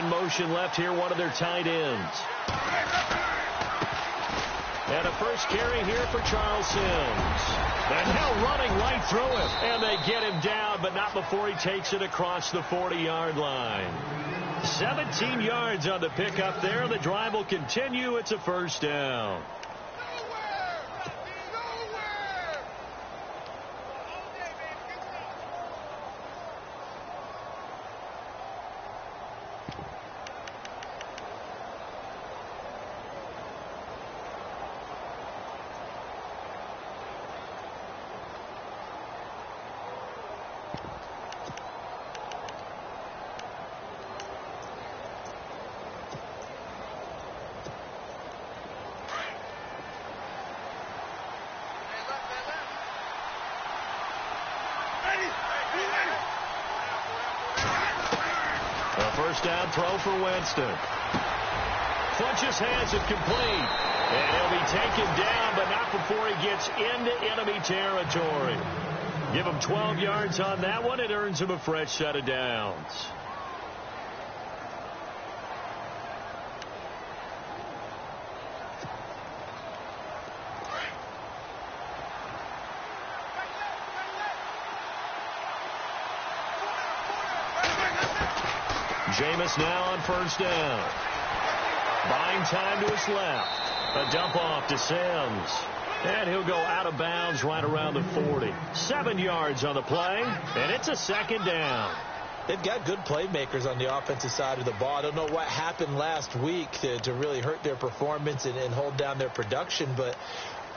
in motion left here, one of their tight ends. And a first carry here for Charles Sims. And now running right through him. And they get him down, but not before he takes it across the 40-yard line. 17 yards on the pickup there. The drive will continue. It's a first down. First down throw for Winston. Clutches hands it complete. And he'll be taken down, but not before he gets into enemy territory. Give him 12 yards on that one. It earns him a fresh set of downs. Jameis now on first down. Buying time to his left. A dump off to Sims. And he'll go out of bounds right around the 40. 7 yards on the play, and it's a second down. They've got good playmakers on the offensive side of the ball. I don't know what happened last week to really hurt their performance and hold down their production, but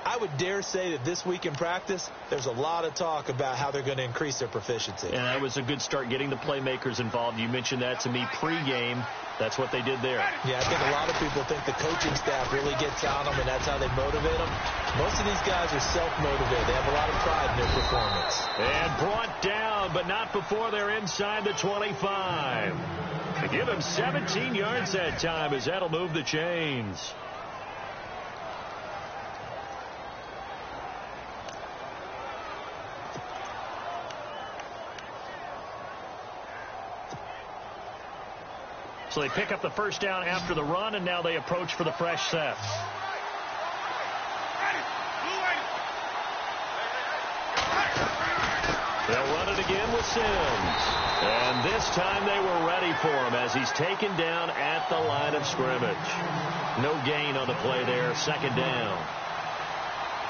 I would dare say that this week in practice, there's a lot of talk about how they're going to increase their proficiency. And that was a good start getting the playmakers involved. You mentioned that to me pregame. That's what they did there. Yeah, I think a lot of people think the coaching staff really gets on them, and that's how they motivate them. Most of these guys are self-motivated. They have a lot of pride in their performance. And brought down, but not before they're inside the 25. They give him 17 yards that time, as that'll move the chains. So they pick up the first down after the run, and now they approach for the fresh set. They'll run it again with Sims. And this time they were ready for him as he's taken down at the line of scrimmage. No gain on the play there, second down.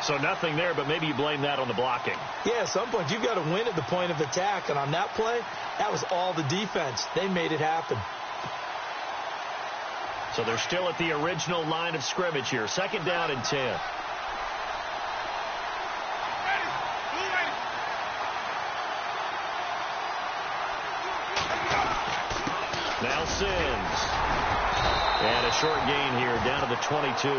So nothing there, but maybe you blame that on the blocking. Yeah, at some point you've got to win at the point of attack, and on that play, that was all the defense. They made it happen. So they're still at the original line of scrimmage here. Second down and 10. Now Sims. And a short gain here down to the 22.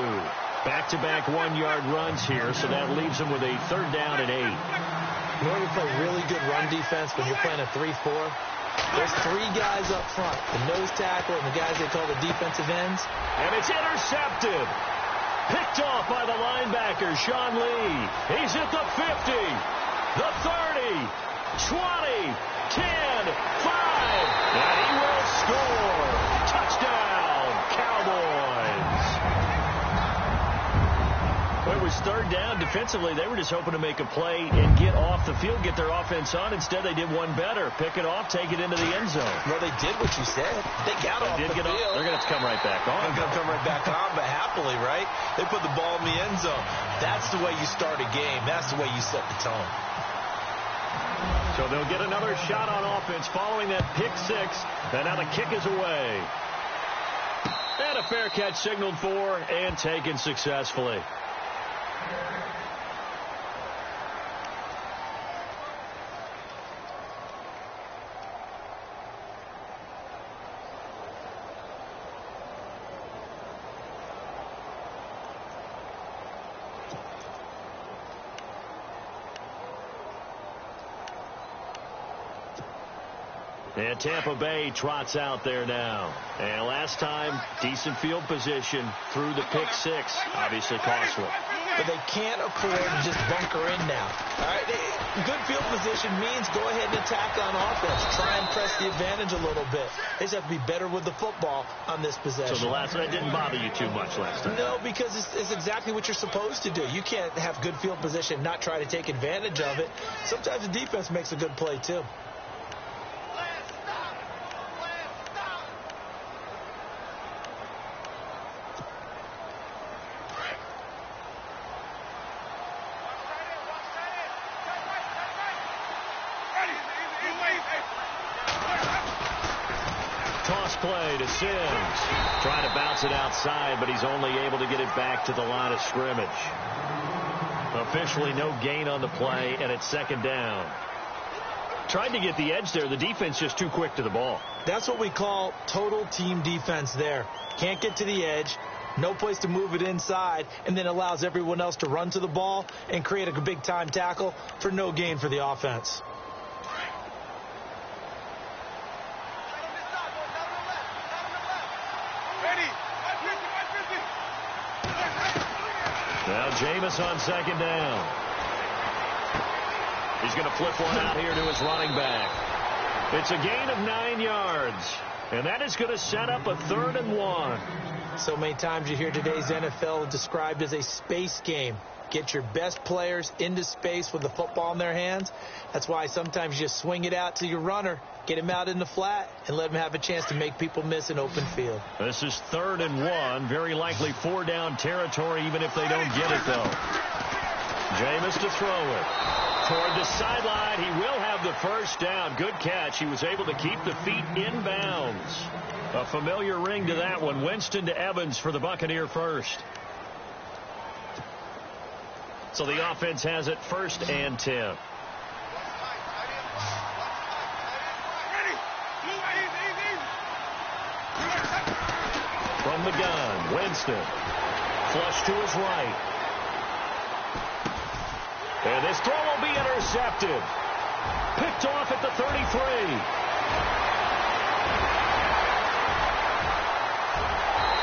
Back-to-back one-yard runs here, so that leaves them with a third down and 8. You know when you play really good run defense when you're playing a 3-4? There's 3 guys up front, the nose tackle and the guys they call the defensive ends. And it's intercepted. Picked off by the linebacker, Sean Lee. He's at the 50, the 30, 20, 10, 5. And he will score. Touchdown, Cowboys. Well, it was third down. Defensively, they were just hoping to make a play and get off the field, get their offense on. Instead, they did one better. Pick it off, take it into the end zone. Well, they did what you said. They got off the field. They're going to have to come right back on. They're going to come right back on, but happily, right? They put the ball in the end zone. That's the way you start a game. That's the way you set the tone. So they'll get another shot on offense following that pick 6. And now the kick is away. And a fair catch signaled for and taken successfully. And Tampa Bay trots out there now. And last time, decent field position through the pick 6. Obviously costly. but they can't afford to just bunker in now. All right, good field position means go ahead and attack on offense. Try and press the advantage a little bit. They just have to be better with the football on this possession. So the last one didn't bother you too much last time? No, because it's exactly what you're supposed to do. You can't have good field position and not try to take advantage of it. Sometimes the defense makes a good play, too. Toss play to Sims. Trying to bounce it outside, but he's only able to get it back to the line of scrimmage. Officially no gain on the play, and it's second down. Tried to get the edge there. The defense just too quick to the ball. That's what we call total team defense there. Can't get to the edge, no place to move it inside, and then allows everyone else to run to the ball and create a big-time tackle for no gain for the offense. Now Jameis on second down. He's going to flip one out here to his running back. It's a gain of 9 yards. And that is going to set up a 3rd and 1. So many times you hear today's NFL described as a space game. Get your best players into space with the football in their hands. That's why sometimes you just swing it out to your runner, get him out in the flat, and let him have a chance to make people miss an open field. This is 3rd and 1. Very likely 4-down territory, even if they don't get it, though. Jameis to throw it. Toward the sideline, he will have the first down. Good catch. He was able to keep the feet in bounds. A familiar ring to that one. Winston to Evans for the Buccaneer first. So the offense has it 1st and 10. From the gun, Winston. Flush to his right. And this throw will be intercepted. Picked off at the 33.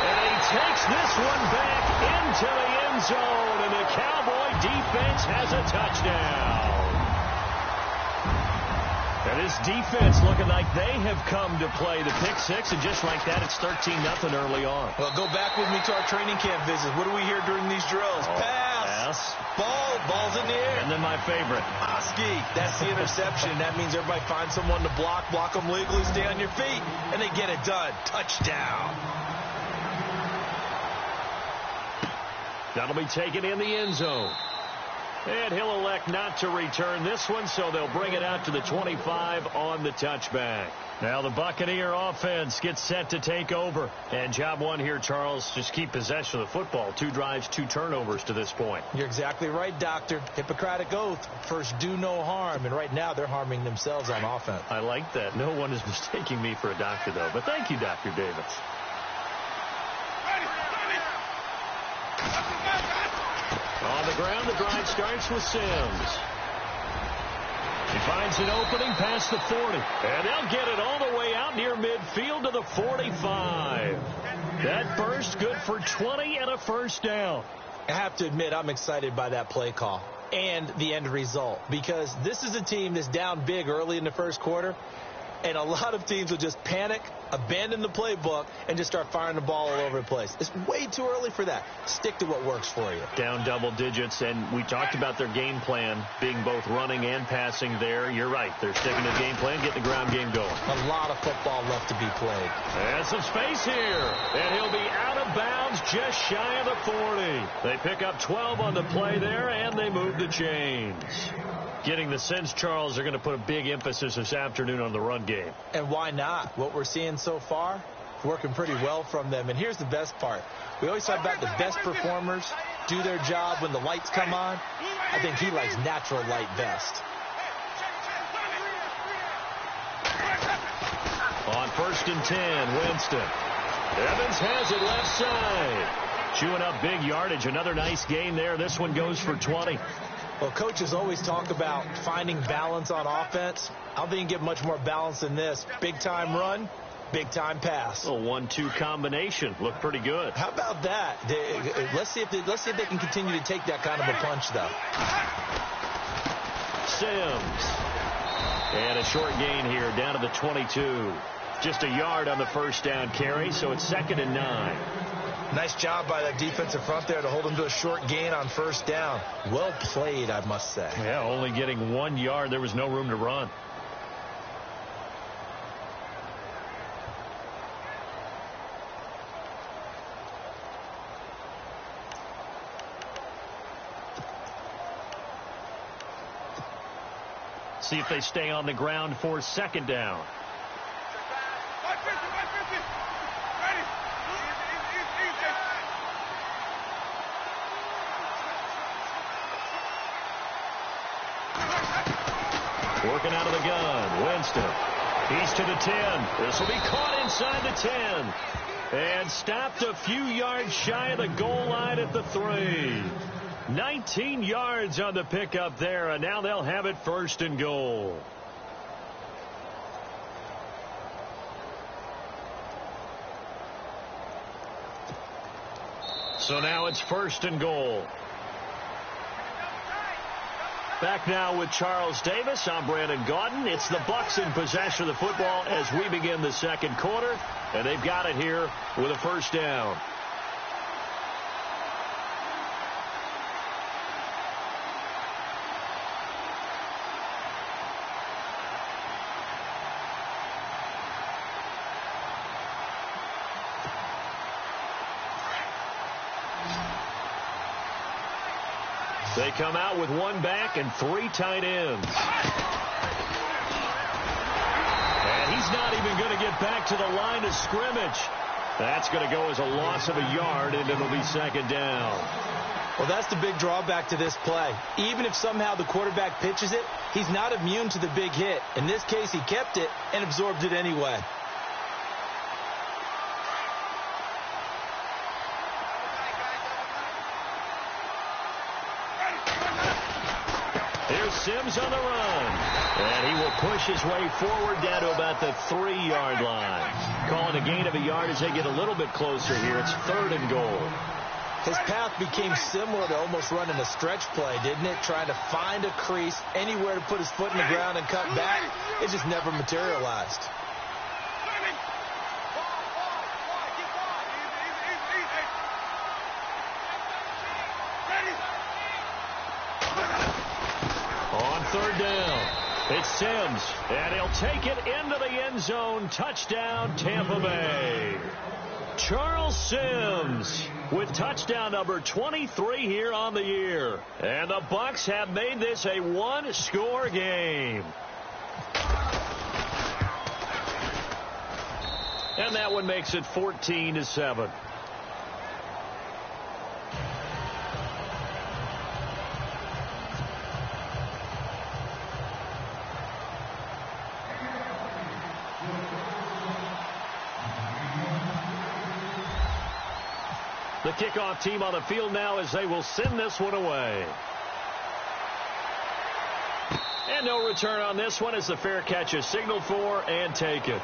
And he takes this one back into the end zone, and the Cowboy defense has a touchdown. And this defense looking like they have come to play the pick six, and just like that, it's 13-0 early on. Well, go back with me to our training camp visits. What do we hear during these drills? Pass. Ball's in the air. And then my favorite. Oski. That's the interception. That means everybody finds someone to block them legally, stay on your feet, and they get it done. Touchdown. That'll be taken in the end zone. And he'll elect not to return this one, so they'll bring it out to the 25 on the touchback. Now the Buccaneer offense gets set to take over. And job one here, Charles, just keep possession of the football. 2 drives, 2 turnovers to this point. You're exactly right, Doctor. Hippocratic oath. First, do no harm. And right now, they're harming themselves on offense. I like that. No one is mistaking me for a doctor, though. But thank you, Dr. Davis. On the ground, the drive starts with Sims. He finds an opening past the 40. And they'll get it all the way out near midfield to the 45. That burst good for 20 and a first down. I have to admit, I'm excited by that play call and the end result, because this is a team that's down big early in the first quarter, and a lot of teams will just panic, abandon the playbook, and just start firing the ball all over the place. It's way too early for that. Stick to what works for you. Down double digits, and we talked about their game plan being both running and passing there. You're right. They're sticking to the game plan, getting the ground game going. A lot of football left to be played. And some space here. And he'll be out of bounds just shy of the 40. They pick up 12 on the play there, and they move the chains. Getting the sense, Charles, they're going to put a big emphasis this afternoon on the run game. And why not? What we're seeing so far, working pretty well from them. And here's the best part. We always talk about the best performers do their job when the lights come on. I think he likes natural light best. On 1st and 10, Winston. Evans has it left side. Chewing up big yardage. Another nice gain there. This one goes for 20. Well, coaches always talk about finding balance on offense. I don't think you can get much more balance than this. Big-time run, big-time pass. A 1-2 combination. Looked pretty good. How about that? Let's see if they can continue to take that kind of a punch, though. Sims. And a short gain here down to the 22. Just a yard on the first down carry, so it's 2nd and 9. Nice job by that defensive front there to hold him to a short gain on first down. Well played, I must say. Yeah, only getting 1 yard. There was no room to run. See if they stay on the ground for 2nd down. Working out of the gun, Winston. He's to the 10. This will be caught inside the 10. And stopped a few yards shy of the goal line at the 3. 19 yards on the pickup there, and now they'll have it 1st and goal. So now it's 1st and goal. Back now with Charles Davis. I'm Brandon Gaudin. It's the Bucs in possession of the football as we begin the 2nd quarter, and they've got it here with a 1st down. They come out with 1 back and 3 tight ends. And he's not even going to get back to the line of scrimmage. That's going to go as a loss of a yard, and it'll be 2nd down. Well, that's the big drawback to this play. Even if somehow the quarterback pitches it, he's not immune to the big hit. In this case, he kept it and absorbed it anyway. Here's Sims on the run. And he will push his way forward down to about the 3-yard line. Calling a gain of a yard as they get a little bit closer here. It's 3rd and goal. His path became similar to almost running a stretch play, didn't it? Trying to find a crease, anywhere to put his foot in the ground and cut back. It just never materialized. On 3rd down, it's Sims, and he'll take it into the end zone. Touchdown, Tampa Bay. Charles Sims with touchdown number 23 here on the year. And the Bucs have made this a 1-score game. And that one makes it 14-7. The kickoff team on the field now as they will send this one away. And no return on this one as the fair catch is signaled for and taken.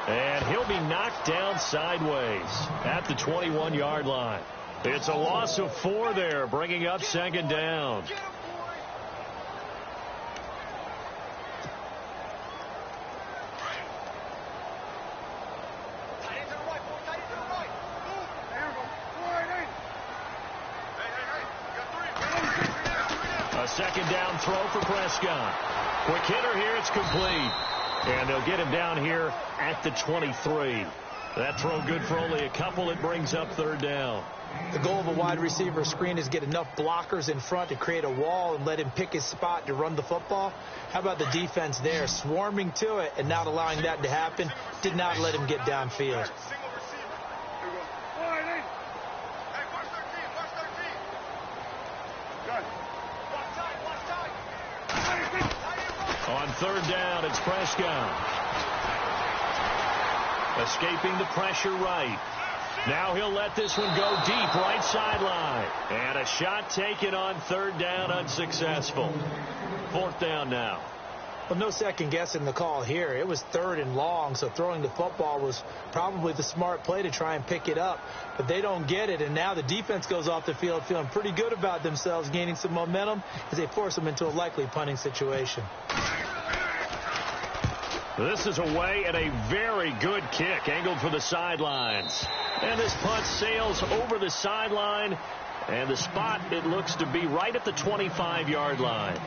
And he'll be knocked down sideways at the 21-yard line. It's a loss of 4 there, bringing up 2nd down. A 2nd down throw for Prescott. Quick hitter here, it's complete. And they'll get him down here at the 23. That throw good for only a couple. It brings up 3rd down. The goal of a wide receiver screen is get enough blockers in front to create a wall and let him pick his spot to run the football. How about the defense there, swarming to it and not allowing that to happen? Did not let him get downfield. On third down, it's Prescott. Escaping the pressure right. Now he'll let this one go deep right sideline. And a shot taken on third down, unsuccessful. Fourth down now. Well, no second guessing the call here. It was third and long, so throwing the football was probably the smart play to try and pick it up. But they don't get it, and now the defense goes off the field feeling pretty good about themselves, gaining some momentum as they force them into a likely punting situation. This is away and a very good kick, angled for the sidelines. And this punt sails over the sideline, and the spot, it looks to be right at the 25-yard line.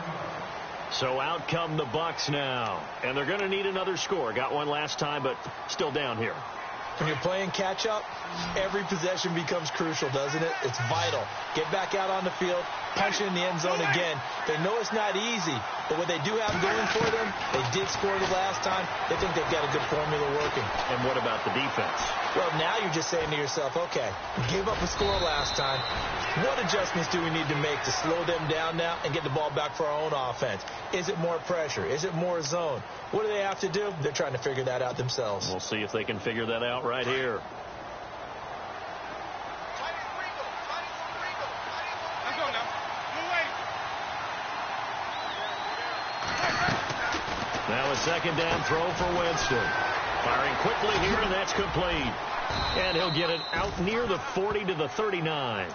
So out come the Bucs now, and they're going to need another score. Got one last time, but still down here. When you're playing catch-up, every possession becomes crucial, doesn't it? It's vital. Get back out on the field, punch it in the end zone again. They know it's not easy, but what they do have going for them, they did score the last time. They think they've got a good formula working. And what about the defense? Well, now you're just saying to yourself, okay, gave up a score last time. What adjustments do we need to make to slow them down now and get the ball back for our own offense? Is it more pressure? Is it more zone? What do they have to do? They're trying to figure that out themselves. We'll see if they can figure that out right here. Now a second down throw for Winston. Firing quickly here, and that's complete. And he'll get it out near the 40 to the 39.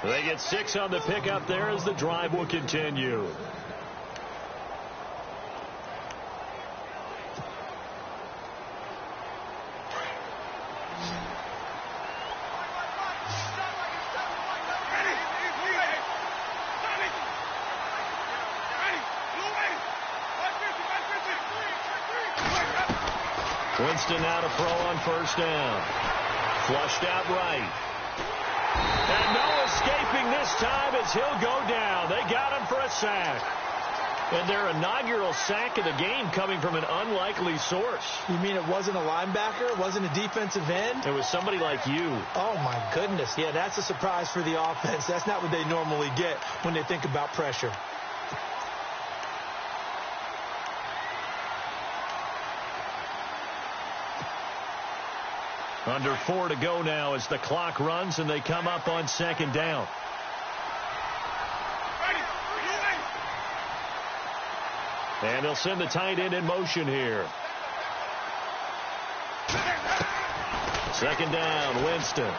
They get 6 on the pickup there as the drive will continue. Winston now to throw on first down. Flushed out right. And no escaping this time as he'll go down. They got him for a sack. And their inaugural sack of the game coming from an unlikely source. You mean it wasn't a linebacker? It wasn't a defensive end? It was somebody like you. Oh, my goodness. Yeah, that's a surprise for the offense. That's not what they normally get when they think about pressure. Under 4 to go now as the clock runs and they come up on second down. And they'll send the tight end in motion here. Second down, Winston.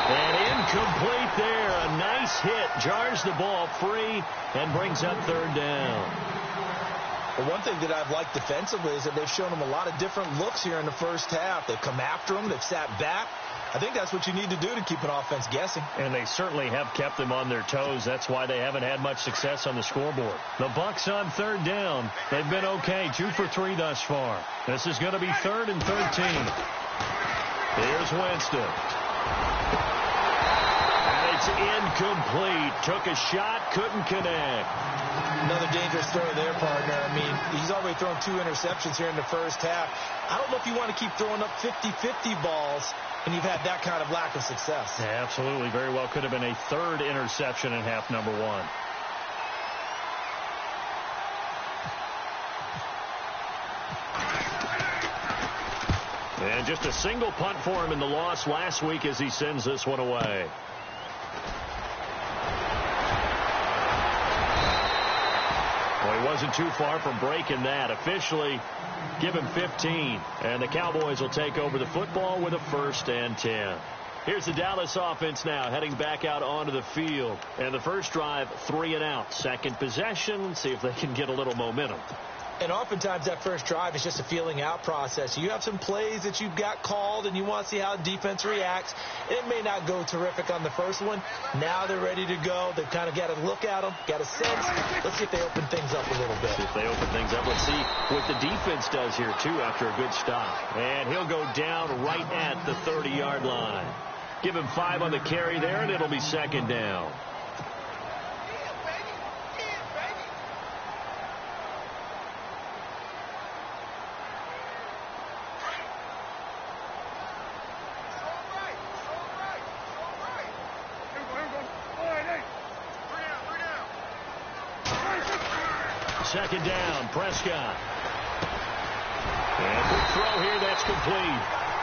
And incomplete there. A nice hit. Jars the ball free and brings up third down. Well, one thing that I've liked defensively is that they've shown them a lot of different looks here in the first half. They've come after them. They've sat back. I think that's what you need to do to keep an offense guessing. And they certainly have kept them on their toes. That's why they haven't had much success on the scoreboard. The Bucs on third down. They've been okay. 2 for 3 thus far. This is going to be 3rd and 13. Here's Winston. And it's incomplete. Took a shot, couldn't connect. Another dangerous throw there, partner. I mean, he's already thrown 2 interceptions here in the first half. I don't know if you want to keep throwing up 50-50 balls when you've had that kind of lack of success. Yeah, absolutely. Very well could have been a 3rd interception in half number 1. And just a single punt for him in the loss last week as he sends this one away. Well, he wasn't too far from breaking that. Officially, give him 15. And the Cowboys will take over the football with a 1st and 10. Here's the Dallas offense now heading back out onto the field. And the first drive, 3 and out. Second possession, see if they can get a little momentum. And oftentimes that first drive is just a feeling out process. You have some plays that you've got called and you want to see how defense reacts. It may not go terrific on the first one. Now they're ready to go. They've kind of got to look at them, got a sense. Let's see if they open things up a little bit. See if they open things up. Let's see what the defense does here, too, after a good stop. And he'll go down right at the 30-yard line. Give him 5 on the carry there, and it'll be second down. second down. Prescott. And quick throw here. That's complete.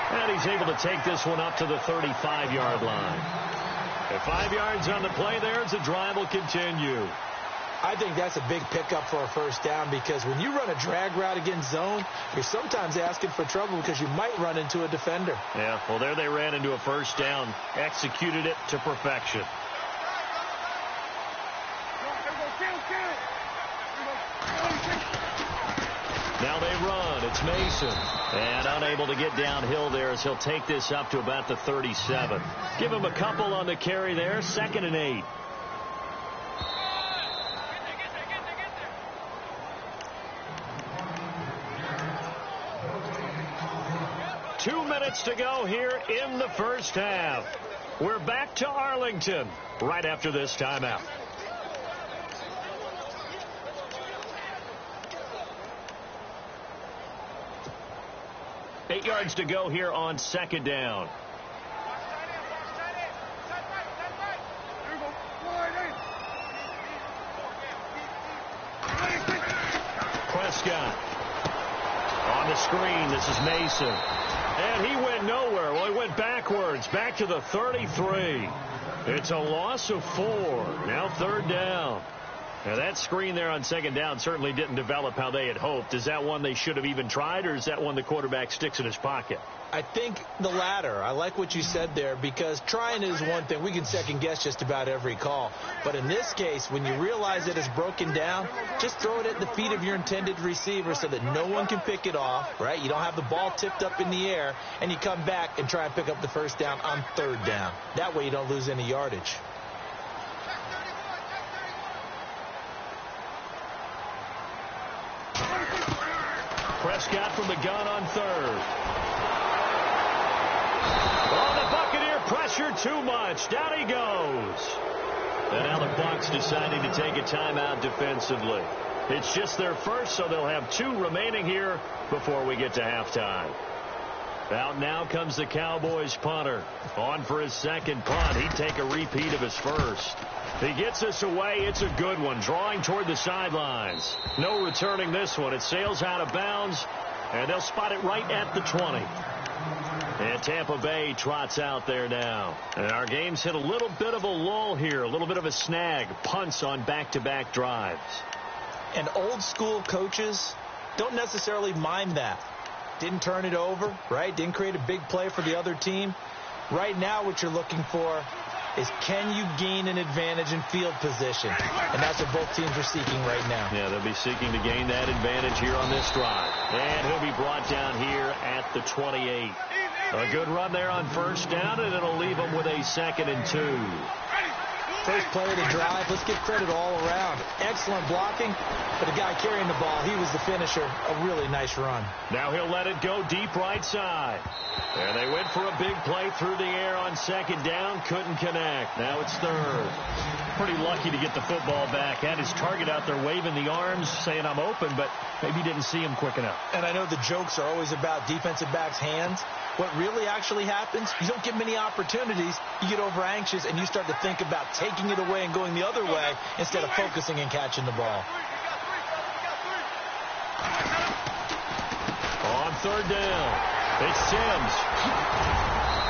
And he's able to take this one up to the 35-yard line. And 5 yards on the play there as the drive will continue. I think that's a big pickup for a first down because when you run a drag route against zone, you're sometimes asking for trouble because you might run into a defender. Yeah, well, there they ran into a first down. Executed it to perfection. Now they run. It's Mason. And unable to get downhill there as he'll take this up to about the 37. Give him a couple on the carry there. 2nd and 8. Two minutes to go here in the first half. We're back to Arlington right after this timeout. Eight yards to go here on second down. Prescott on the screen. This is Mason. And he went nowhere. Well, he went backwards, back to the 33. It's a loss of 4. Now 3rd down. Now that screen there on second down certainly didn't develop how they had hoped. Is that one they should have even tried, or is that one the quarterback sticks in his pocket? I think the latter. I like what you said there because trying is one thing. We can second guess just about every call. But in this case, when you realize that it's broken down, just throw it at the feet of your intended receiver so that no one can pick it off, right? You don't have the ball tipped up in the air, and you come back and try and pick up the first down on 3rd down. That way you don't lose any yardage. Prescott from the gun on 3rd. Oh, the Buccaneer pressure too much. Down he goes. And now the Bucs deciding to take a timeout defensively. It's just their first, so they'll have 2 remaining here before we get to halftime. Out now comes the Cowboys punter. On for his 2nd punt. He'd take a repeat of his first. He gets this away. It's a good one. Drawing toward the sidelines. No returning this one. It sails out of bounds, and they'll spot it right at the 20. And Tampa Bay trots out there now. And our game's hit a little bit of a lull here, a little bit of a snag. Punts on back-to-back drives. And old-school coaches don't necessarily mind that. Didn't turn it over, right? Didn't create a big play for the other team. Right now what you're looking for is can you gain an advantage in field position? And that's what both teams are seeking right now. Yeah, they'll be seeking to gain that advantage here on this drive. And he'll be brought down here at the 28. A good run there on first down, and it'll leave him with a 2nd and 2. First play of the drive. Let's give credit all around. Excellent blocking, but the guy carrying the ball, he was the finisher. A really nice run. Now he'll let it go deep right side. And they went for a big play through the air on second down. Couldn't connect. Now it's 3rd. Pretty lucky to get the football back. Had his target out there waving the arms, saying I'm open, but maybe didn't see him quick enough. And I know the jokes are always about defensive backs' hands. What really actually happens, you don't get many opportunities. You get over anxious, and you start to think about taking it away and going the other way instead of focusing and catching the ball. On 3rd down. It's Sims.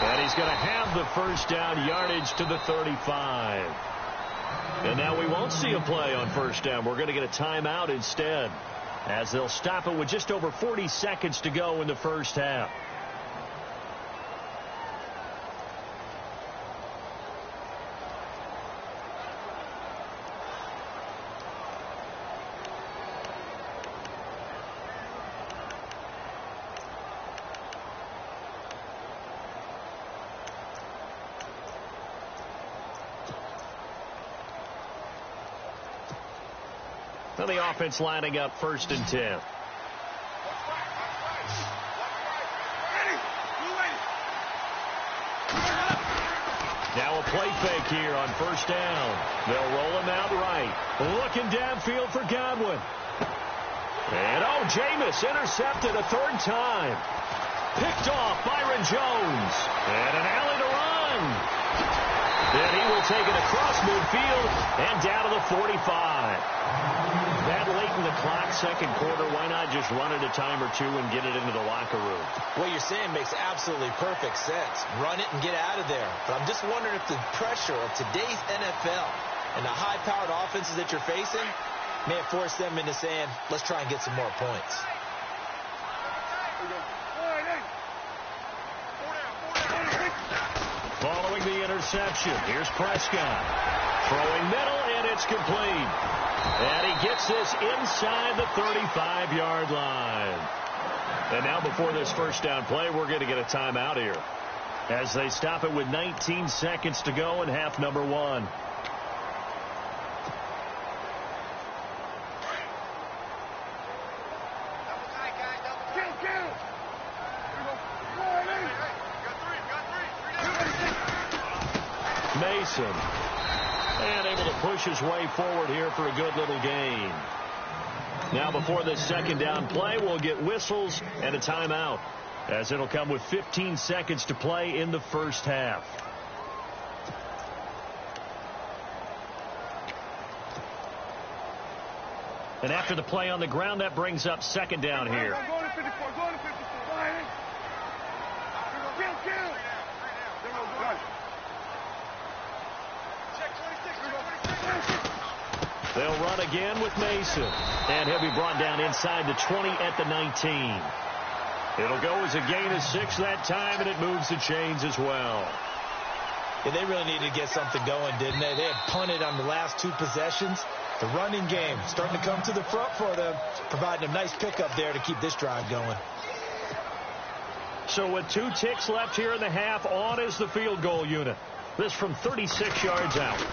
And he's going to have the first down yardage to the 35. And now we won't see a play on first down. We're going to get a timeout instead, as they'll stop it with just over 40 seconds to go in the first half. And the offense lining up 1st and 10. Now a play fake here on first down. They'll roll him out right. Looking downfield for Godwin. And Jameis intercepted a 3rd time. Picked off Byron Jones. And an alley to run. And he will take it across midfield and down to the 45. That late in the clock, second quarter, why not just run it a time or two and get it into the locker room? What you're saying makes absolutely perfect sense. Run it and get out of there. But I'm just wondering if the pressure of today's NFL and the high-powered offenses that you're facing may have forced them into saying, let's try and get some more points. Following the interception, here's Prescott. Throwing middle, and it's complete. And he gets this inside the 35-yard line. And now before this first down play, we're going to get a timeout here, as they stop it with 19 seconds to go in half number one. Mason, and able to push his way forward here for a good little gain. Now before this second down play, we'll get whistles and a timeout, as it'll come with 15 seconds to play in the first half. And after the play on the ground, that brings up second down here. They'll run again with Mason, and he'll be brought down inside the 20 at the 19. It'll go as a gain of 6 that time, and it moves the chains as well. Yeah, they really needed to get something going, didn't they? They had punted on the last 2 possessions. The running game starting to come to the front for them, providing a nice pickup there to keep this drive going. So with 2 ticks left here in the half, on is the field goal unit. This from 36 yards out.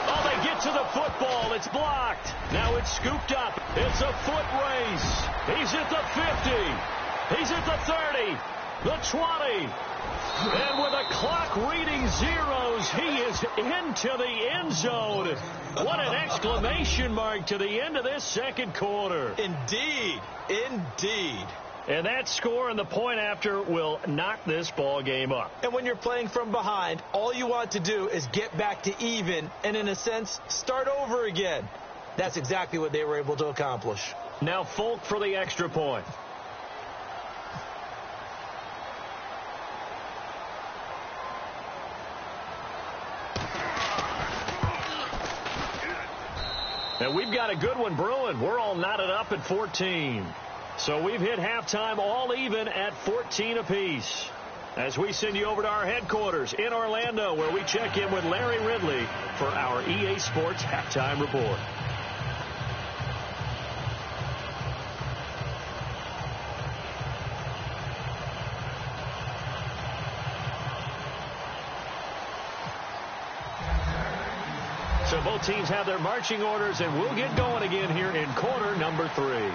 Oh, they get to the football. It's blocked. Now it's scooped up. It's a foot race. He's at the 50. He's at the 30. The 20. And with the clock reading zeros, he is into the end zone. What an exclamation mark to the end of this second quarter. Indeed. Indeed. And that score and the point after will knock this ball game up. And when you're playing from behind, all you want to do is get back to even and, in a sense, start over again. That's exactly what they were able to accomplish. Now Folk for the extra point. And we've got a good one brewing. We're all knotted up at 14. So we've hit halftime all even at 14 apiece, as we send you over to our headquarters in Orlando, where we check in with Larry Ridley for our EA Sports Halftime Report. So both teams have their marching orders, and we'll get going again here in quarter number 3.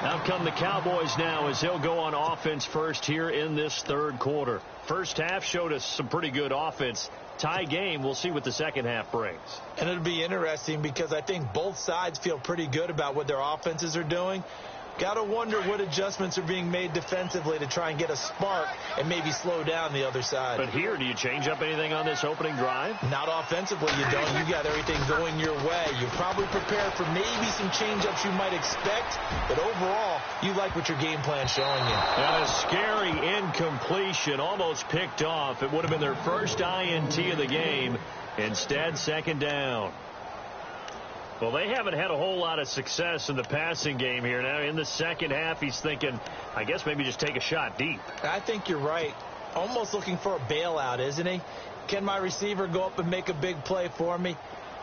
Out come the Cowboys now, as they'll go on offense first here in this third quarter. First half showed us some pretty good offense. Tie game. We'll see what the second half brings. And it'll be interesting because I think both sides feel pretty good about what their offenses are doing. Got to wonder what adjustments are being made defensively to try and get a spark and maybe slow down the other side. But here, do you change up anything on this opening drive? Not offensively, you don't. You got everything going your way. You're probably prepared for maybe some change-ups you might expect, but overall, you like what your game plan's showing you. And a scary incompletion, almost picked off. It would have been their first INT of the game. Instead, second down. Well, they haven't had a whole lot of success in the passing game here. Now, in the second half, he's thinking, I guess maybe just take a shot deep. I think you're right. Almost looking for a bailout, isn't he? Can my receiver go up and make a big play for me?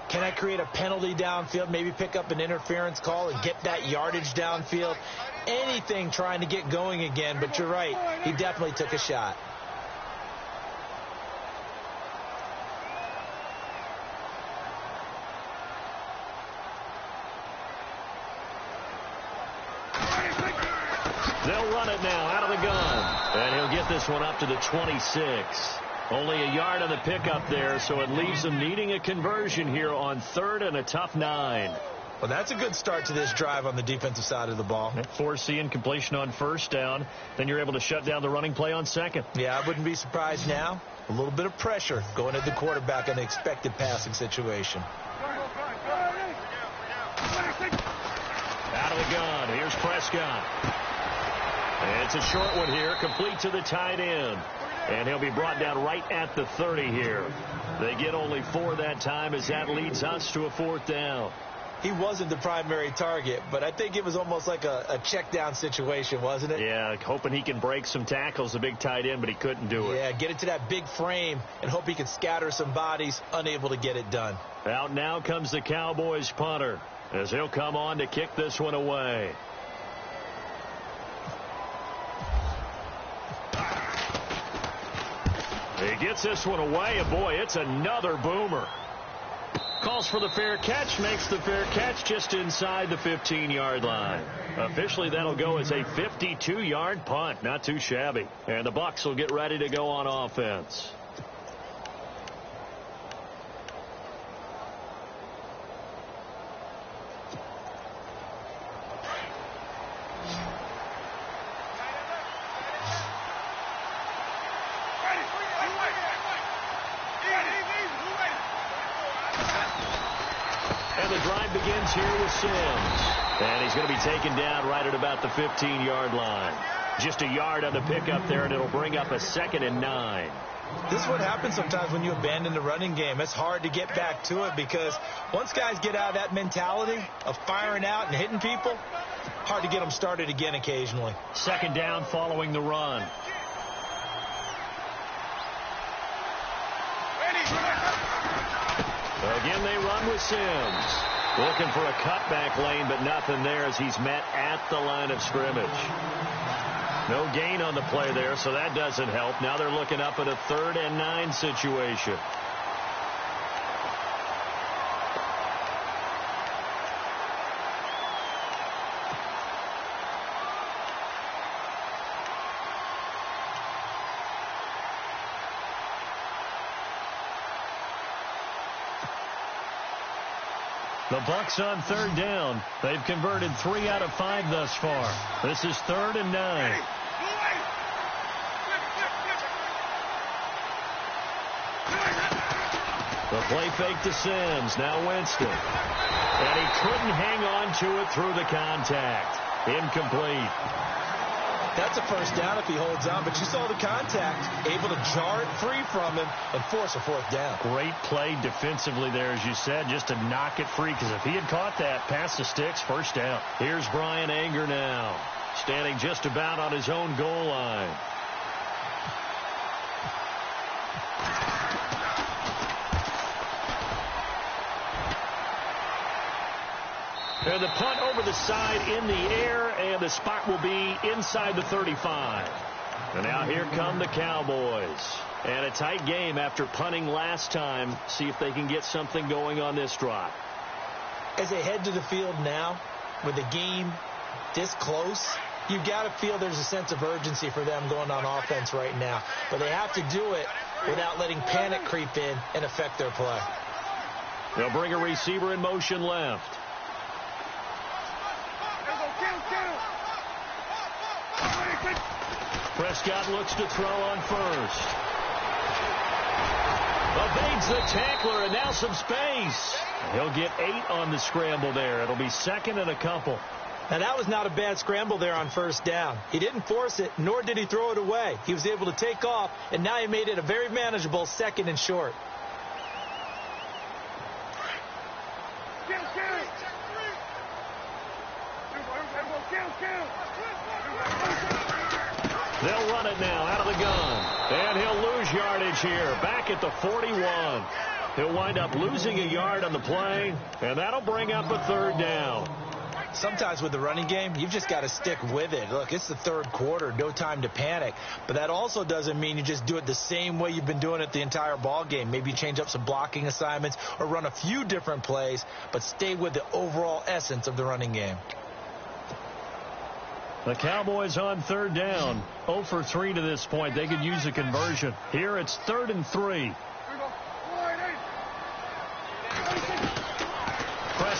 Can I create a penalty downfield, maybe pick up an interference call and get that yardage downfield? Anything trying to get going again, but you're right. He definitely took a shot. They'll run it now out of the gun. And he'll get this one up to the 26. Only a yard on the pickup there, so it leaves them needing a conversion here on third and a tough 9. Well, that's a good start to this drive on the defensive side of the ball. Forcing completion on first down. Then you're able to shut down the running play on second. Yeah, I wouldn't be surprised now. A little bit of pressure going at the quarterback in an expected passing situation. Out of the gun. Here's Prescott. It's a short one here, complete to the tight end. And he'll be brought down right at the 30 here. They get only 4 that time as that leads us to a 4th down. He wasn't the primary target, but I think it was almost like a check down situation, wasn't it? Yeah, hoping he can break some tackles, the big tight end, but he couldn't do it. Yeah, get it to that big frame and hope he can scatter some bodies, unable to get it done. Out now comes the Cowboys punter as he'll come on to kick this one away. He gets this one away, and boy, it's another boomer. Calls for the fair catch, makes the fair catch just inside the 15-yard line. Officially, that'll go as a 52-yard punt. Not too shabby. And the Bucs will get ready to go on offense. And the drive begins here with Sims. And he's going to be taken down right at about the 15-yard line. Just a yard on the pickup there, and it'll bring up a 2nd and 9. This is what happens sometimes when you abandon the running game. It's hard to get back to it because once guys get out of that mentality of firing out and hitting people, hard to get them started again occasionally. 2nd down following the run. Again, they run with Sims. Looking for a cutback lane, but nothing there as he's met at the line of scrimmage. No gain on the play there, so that doesn't help. Now they're looking up at a 3rd and 9 situation. The Bucs on 3rd down. They've converted 3 out of 5 thus far. This is 3rd and 9. The play fake to Sims. Now Winston. And he couldn't hang on to it through the contact. Incomplete. That's a 1st down if he holds on, but you saw the contact, able to jar it free from him and force a 4th down. Great play defensively there, as you said, just to knock it free, because if he had caught that, past the sticks, 1st down. Here's Brian Anger now, standing just about on his own goal line. And the punt over the side in the air, and the spot will be inside the 35. And now here come the Cowboys. And a tight game after punting last time. See if they can get something going on this drive. As they head to the field now, with the game this close, you've got to feel there's a sense of urgency for them going on offense right now. But they have to do it without letting panic creep in and affect their play. They'll bring a receiver in motion left. Prescott looks to throw on first. Evades the tackler, and now some space. He'll get 8 on the scramble there. It'll be 2nd and a couple. Now, that was not a bad scramble there on 1st down. He didn't force it, nor did he throw it away. He was able to take off, and now he made it a very manageable 2nd and short. They'll run it now out of the gun. And he'll lose yardage here. Back at the 41. He'll wind up losing a yard on the play, and that'll bring up a 3rd down. Sometimes with the running game, you've just got to stick with it. Look, it's the 3rd quarter, no time to panic. But that also doesn't mean you just do it the same way you've been doing it the entire ball game. Maybe change up some blocking assignments or run a few different plays, but stay with the overall essence of the running game. The Cowboys on 3rd down. 0 for 3 to this point. They could use a conversion. Here it's 3rd and 3.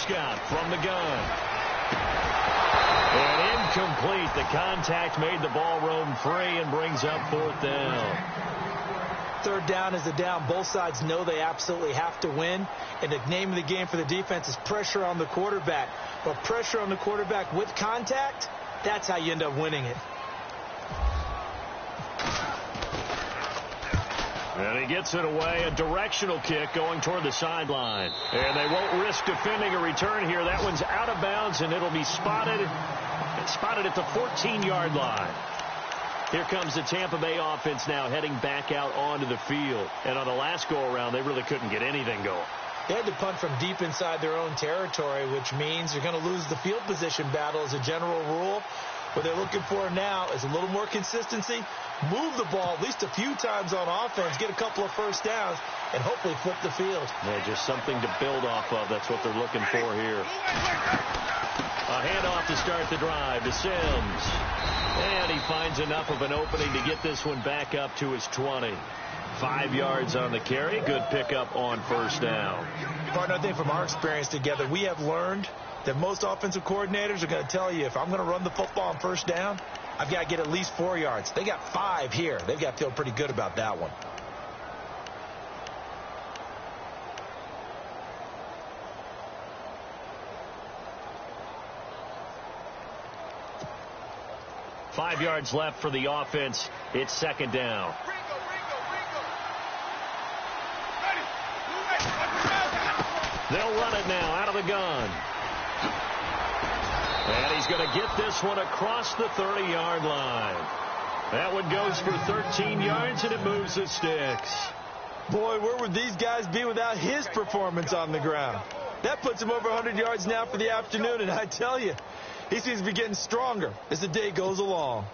Prescott from the gun. And incomplete. The contact made the ball roam free and brings up 4th down. 3rd down is a down. Both sides know they absolutely have to win. And the name of the game for the defense is pressure on the quarterback. But pressure on the quarterback with contact, that's how you end up winning it. And he gets it away. A directional kick going toward the sideline. And they won't risk defending a return here. That one's out of bounds, and it'll be spotted. It's spotted at the 14-yard line. Here comes the Tampa Bay offense now heading back out onto the field. And on the last go-around, they really couldn't get anything going. They had to punt from deep inside their own territory, which means you're going to lose the field position battle as a general rule. What they're looking for now is a little more consistency, move the ball at least a few times on offense, get a couple of first downs, and hopefully flip the field. Yeah, just something to build off of. That's what they're looking for here. A handoff to start the drive to Sims. And he finds enough of an opening to get this one back up to his 20. 5 yards on the carry. Good pickup on 1st down. Partner, I think from our experience together, we have learned that most offensive coordinators are going to tell you, if I'm going to run the football on 1st down, I've got to get at least 4 yards. They got 5 here. They've got to feel pretty good about that one. Five yards left for the offense. It's 2nd down. They'll run it now out of the gun. And he's going to get this one across the 30-yard line. That one goes for 13 yards, and it moves the sticks. Boy, where would these guys be without his performance on the ground? That puts him over 100 yards now for the afternoon, and I tell you, he seems to be getting stronger as the day goes along.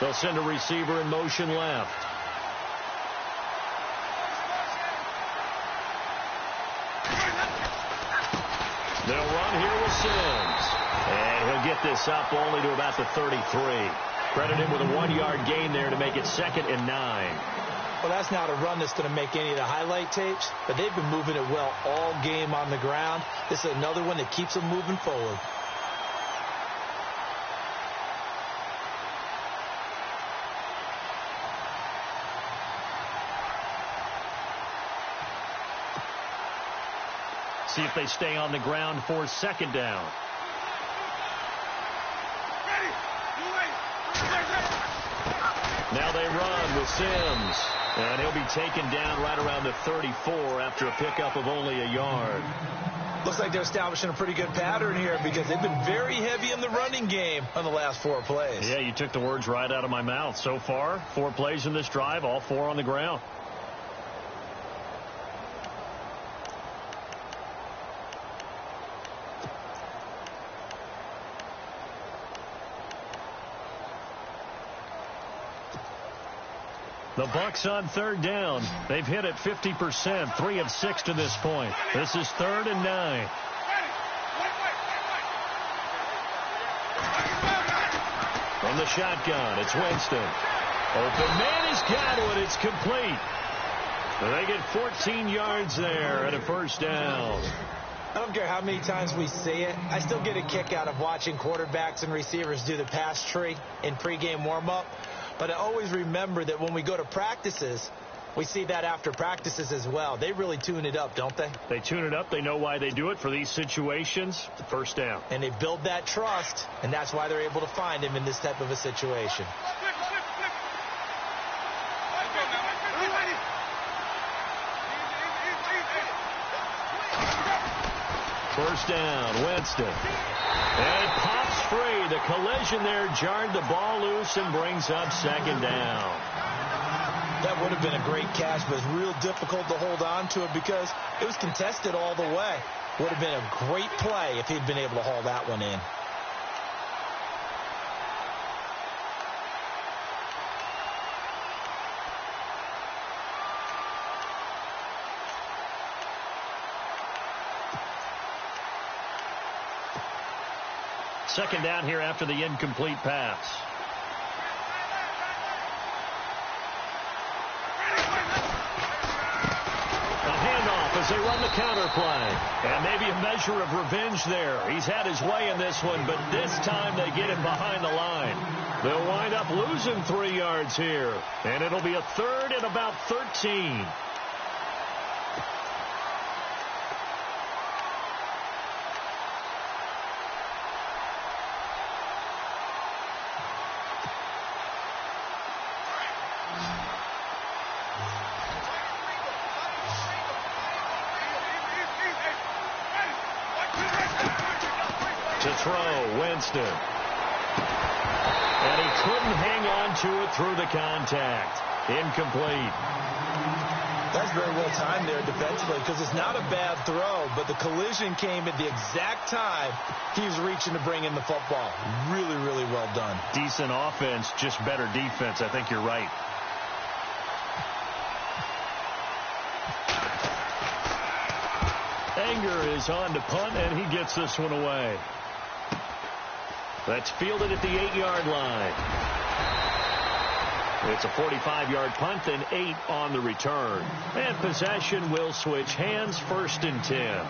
They'll send a receiver in motion left. They'll run here with Sims. And he'll get this up only to about the 33. Credit him with a 1-yard gain there to make it 2nd and 9. Well, that's not a run that's going to make any of the highlight tapes, but they've been moving it well all game on the ground. This is another one that keeps them moving forward. See if they stay on the ground for 2nd down. Now they run with Sims. And he'll be taken down right around the 34 after a pickup of only a yard. Looks like they're establishing a pretty good pattern here because they've been very heavy in the running game on the last 4 plays. Yeah, you took the words right out of my mouth. So far, 4 plays in this drive, all 4 on the ground. The Bucs on 3rd down. They've hit it 50%, 3 of 6 to this point. This is 3rd and 9. From the shotgun, it's Winston. Open man, he's got one. It's complete. They get 14 yards there and a 1st down. I don't care how many times we see it. I still get a kick out of watching quarterbacks and receivers do the pass tree in pregame warm-up. But I always remember that when we go to practices, we see that after practices as well. They really tune it up, don't they? They tune it up. They know why they do it for these situations. 1st down. And they build that trust, and that's why they're able to find him in this type of a situation. First down, Winston. And it pops free. The collision there jarred the ball loose and brings up 2nd down. That would have been a great catch, but it's real difficult to hold on to it because it was contested all the way. Would have been a great play if he'd been able to haul that one in. Second down here after the incomplete pass. A handoff as they run the counter play. And maybe a measure of revenge there. He's had his way in this one, but this time they get him behind the line. They'll wind up losing 3 yards here. And it'll be a third and about 13. To throw, Winston. And he couldn't hang on to it through the contact. Incomplete. That's very well timed there defensively because it's not a bad throw, but the collision came at the exact time he was reaching to bring in the football. Really, really well done. Decent offense, just better defense. I think you're right. Anger is on to punt, and he gets this one away. That's fielded at the 8-yard line. It's a 45-yard punt, then 8 on the return. And possession will switch hands, 1st and 10.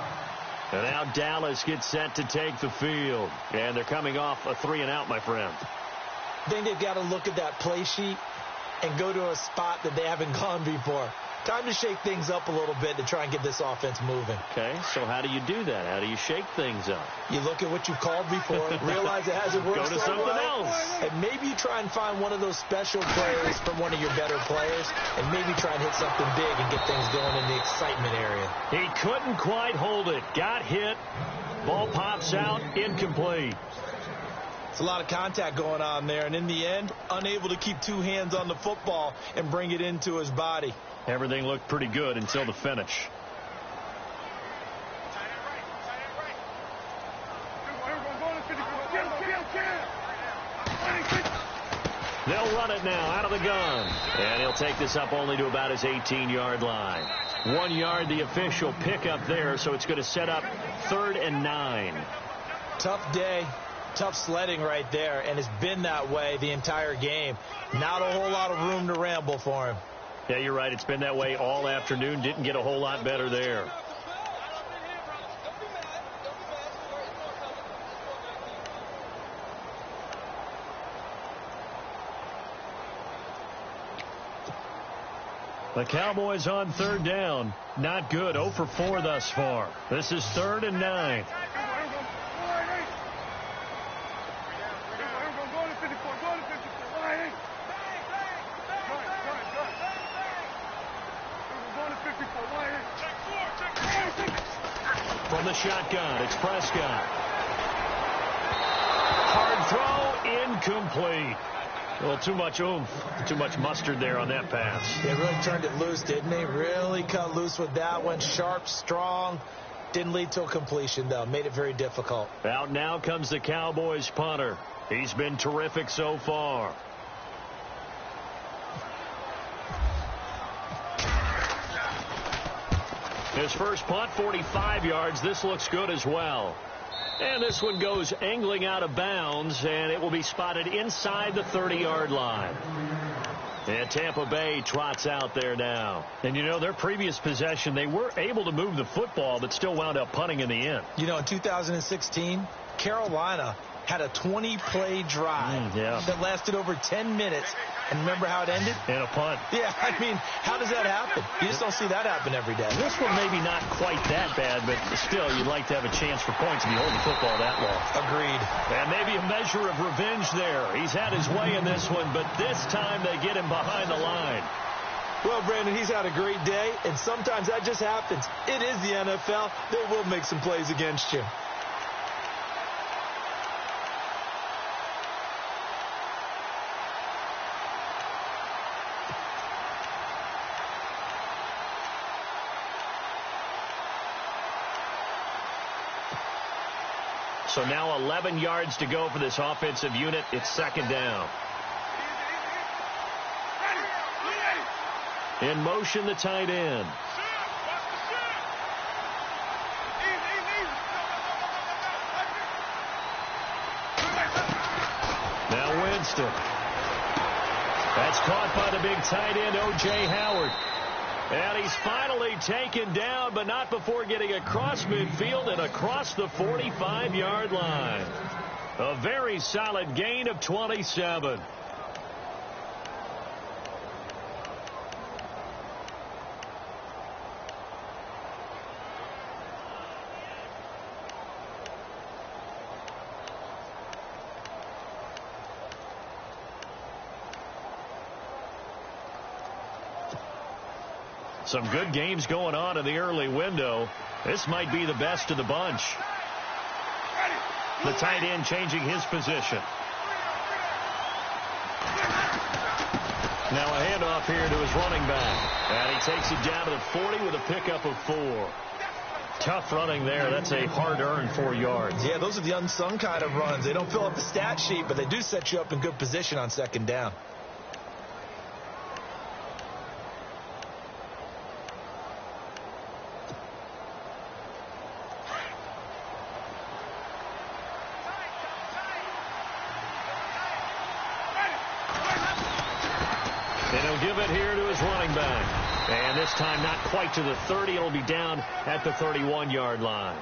And now Dallas gets set to take the field. And they're coming off a 3-and-out, my friend. I think they've got to look at that play sheet and go to a spot that they haven't gone before. Time to shake things up a little bit to try and get this offense moving. Okay, so how do you do that? How do you shake things up? You look at what you've called before, realize it hasn't worked Go to something else. And maybe you try and find one of those special plays from one of your better players, and maybe try and hit something big and get things going in the excitement area. He couldn't quite hold it. Got hit. Ball pops out. Incomplete. It's a lot of contact going on there, and in the end, unable to keep 2 hands on the football and bring it into his body. Everything looked pretty good until the finish. They'll run it now out of the gun. And he'll take this up only to about his 18-yard line. 1 yard, the official pickup there, so it's going to set up 3rd and 9. Tough day. Tough sledding right there, and it's been that way the entire game. Not a whole lot of room to ramble for him. Yeah, you're right. It's been that way all afternoon. Didn't get a whole lot better there. The Cowboys on 3rd down. Not good. 0 for 4 thus far. This is 3rd and 9. From the shotgun, it's Prescott. Hard throw, incomplete. A little too much oomph, too much mustard there on that pass. They really turned it loose, didn't they? Really cut loose with that one. Sharp, strong. Didn't lead to a completion, though. Made it very difficult. Out now comes the Cowboys punter. He's been terrific so far. His first punt, 45 yards. This looks good as well. And this one goes angling out of bounds, and it will be spotted inside the 30-yard line. And Tampa Bay trots out there now. And, you know, their previous possession, they were able to move the football, but still wound up punting in the end. You know, in 2016, Carolina had a 20-play drive that lasted over 10 minutes. And remember how it ended? In a punt. Yeah, I mean, how does that happen? You just don't see that happen every day. This one maybe not quite that bad, but still, you'd like to have a chance for points if you hold the football that long. Agreed. And maybe a measure of revenge there. He's had his way in this one, but this time they get him behind the line. Well, Brandon, he's had a great day, and sometimes that just happens. It is the NFL. They will make some plays against you. So now 11 yards to go for this offensive unit. It's 2nd down. In motion, the tight end. against him. That's caught by the big tight end, O.J. Howard. And he's finally taken down, but not before getting across midfield and across the 45-yard line. A very solid gain of 27. Some good games going on in the early window. This might be the best of the bunch. The tight end changing his position. Now a handoff here to his running back. And he takes it down to the 40 with a pickup of 4. Tough running there. That's a hard-earned 4 yards. Yeah, those are the unsung kind of runs. They don't fill up the stat sheet, but they do set you up in good position on second down. Give it here to his running back. And this time not quite to the 30. It'll be down at the 31-yard line.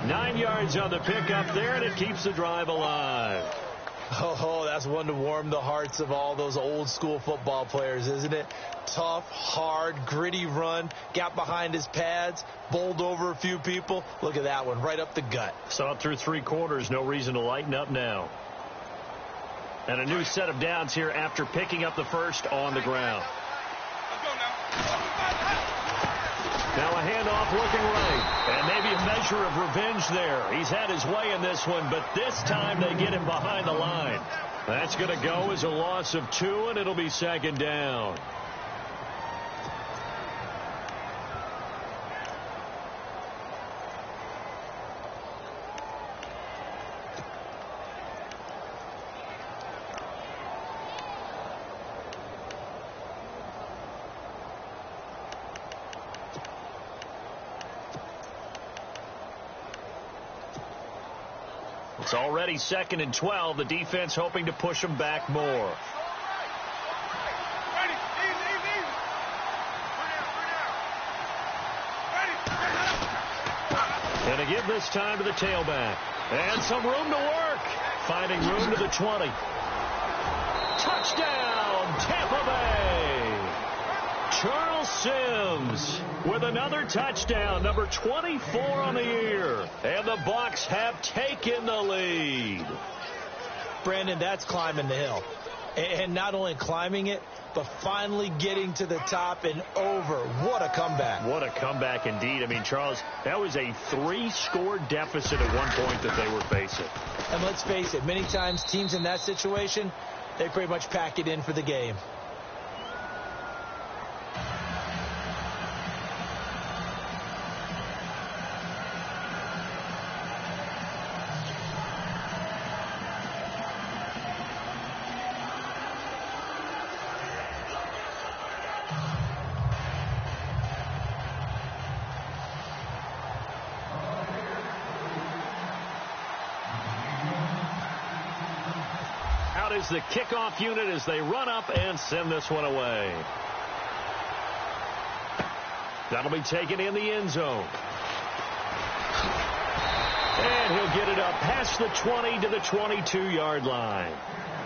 9 yards on the pickup there, and it keeps the drive alive. Oh, that's one to warm the hearts of all those old school football players, isn't it? Tough, hard, gritty run. Got behind his pads, bowled over a few people. Look at that one, right up the gut. Saw it through 3 quarters. No reason to lighten up now. And a new set of downs here after picking up the first on the ground. Now a handoff looking right. And maybe a measure of revenge there. He's had his way in this one, but this time they get him behind the line. That's going to go as a loss of 2, and it'll be second down. It's already 2nd and 12. The defense hoping to push them back more. And to give this time to the tailback. And some room to work. Finding room to the 20. Touchdown, Tampa Bay. Charles Sims with another touchdown, number 24 on the year. And the Bucs have taken the lead. Brandon, that's climbing the hill. And not only climbing it, but finally getting to the top and over. What a comeback. What a comeback indeed. I mean, Charles, that was a 3-score deficit at one point that they were facing. And let's face it, many times teams in that situation, they pretty much pack it in for the game. Is the kickoff unit as they run up and send this one away. That'll be taken in the end zone. And he'll get it up past the 20 to the 22-yard line.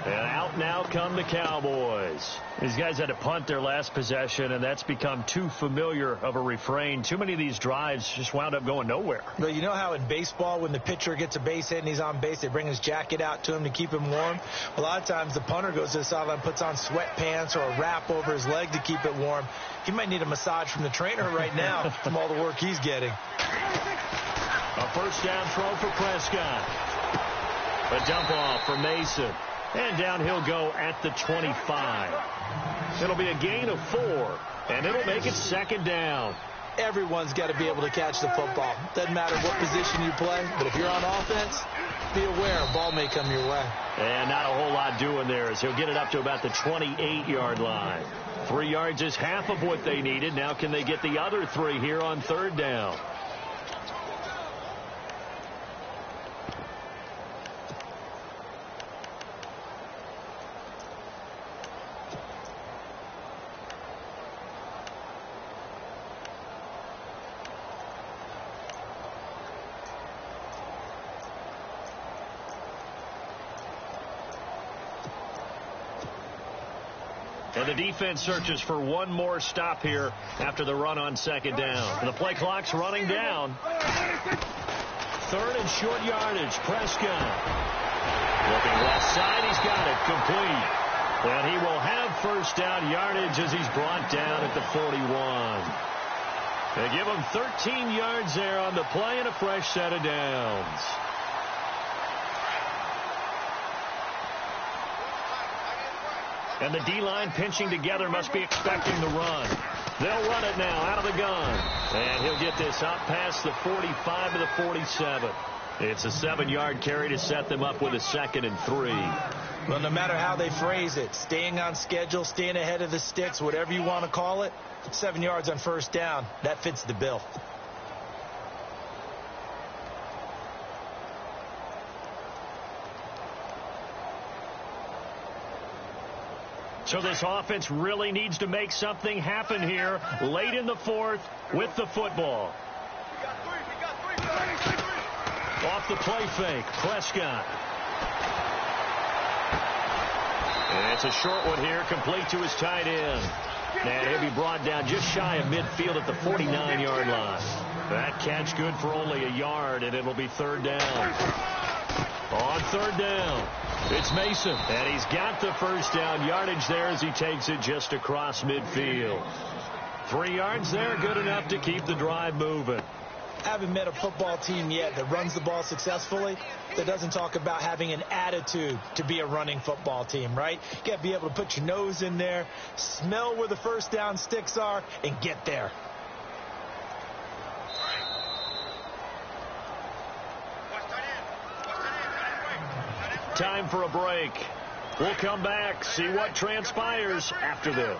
And out now come the Cowboys. These guys had to punt their last possession, and that's become too familiar of a refrain. Too many of these drives just wound up going nowhere. But you know how in baseball, when the pitcher gets a base hit and he's on base, they bring his jacket out to him to keep him warm? A lot of times the punter goes to the sideline, puts on sweatpants or a wrap over his leg to keep it warm. He might need a massage from the trainer right now from all the work he's getting. A first down throw for Prescott. A dump off for Mason. And down he'll go at the 25. It'll be a gain of 4, and it'll make it second down. Everyone's got to be able to catch the football. Doesn't matter what position you play, but if you're on offense, be aware a ball may come your way. And not a whole lot doing there as he'll get it up to about the 28-yard line. 3 yards is half of what they needed. Now can they get the other 3 here on third down? And the defense searches for one more stop here after the run on second down. The play clock's running down. Third and short yardage. Prescott. Looking left side. He's got it. Complete. And he will have first down yardage as he's brought down at the 41. They give him 13 yards there on the play and a fresh set of downs. And the D-line pinching together must be expecting the run. They'll run it now out of the gun. And he'll get this out past the 45 to the 47. It's a 7-yard carry to set them up with a 2nd and 3. Well, no matter how they phrase it, staying on schedule, staying ahead of the sticks, whatever you want to call it, 7 yards on first down, that fits the bill. So this offense really needs to make something happen here late in the fourth with the football. Off the play fake, Prescott. And it's a short one here, complete to his tight end. And he'll be brought down just shy of midfield at the 49-yard line. That catch good for only a yard, and it'll be third down. On third down, it's Mason. And he's got the first down yardage there as he takes it just across midfield. 3 yards there, good enough to keep the drive moving. I haven't met a football team yet that runs the ball successfully that doesn't talk about having an attitude to be a running football team, right? You got to be able to put your nose in there, smell where the first down sticks are, and get there. Time for a break. We'll come back, see what transpires after this.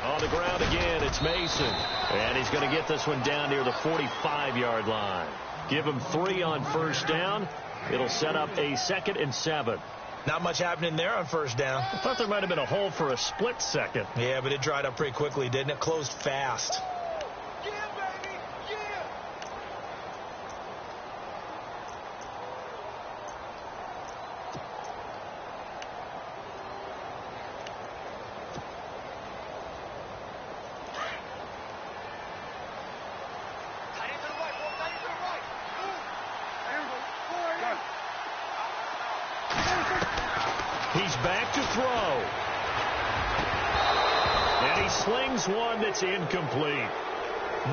On the ground again, it's Mason. And he's going to get this one down near the 45-yard line. Give him 3 on first down. It'll set up a 2nd and 7. Not much happening there on first down. I thought there might have been a hole for a split second. Yeah, but it dried up pretty quickly, didn't it? Closed fast. He's back to throw. And he slings one that's incomplete.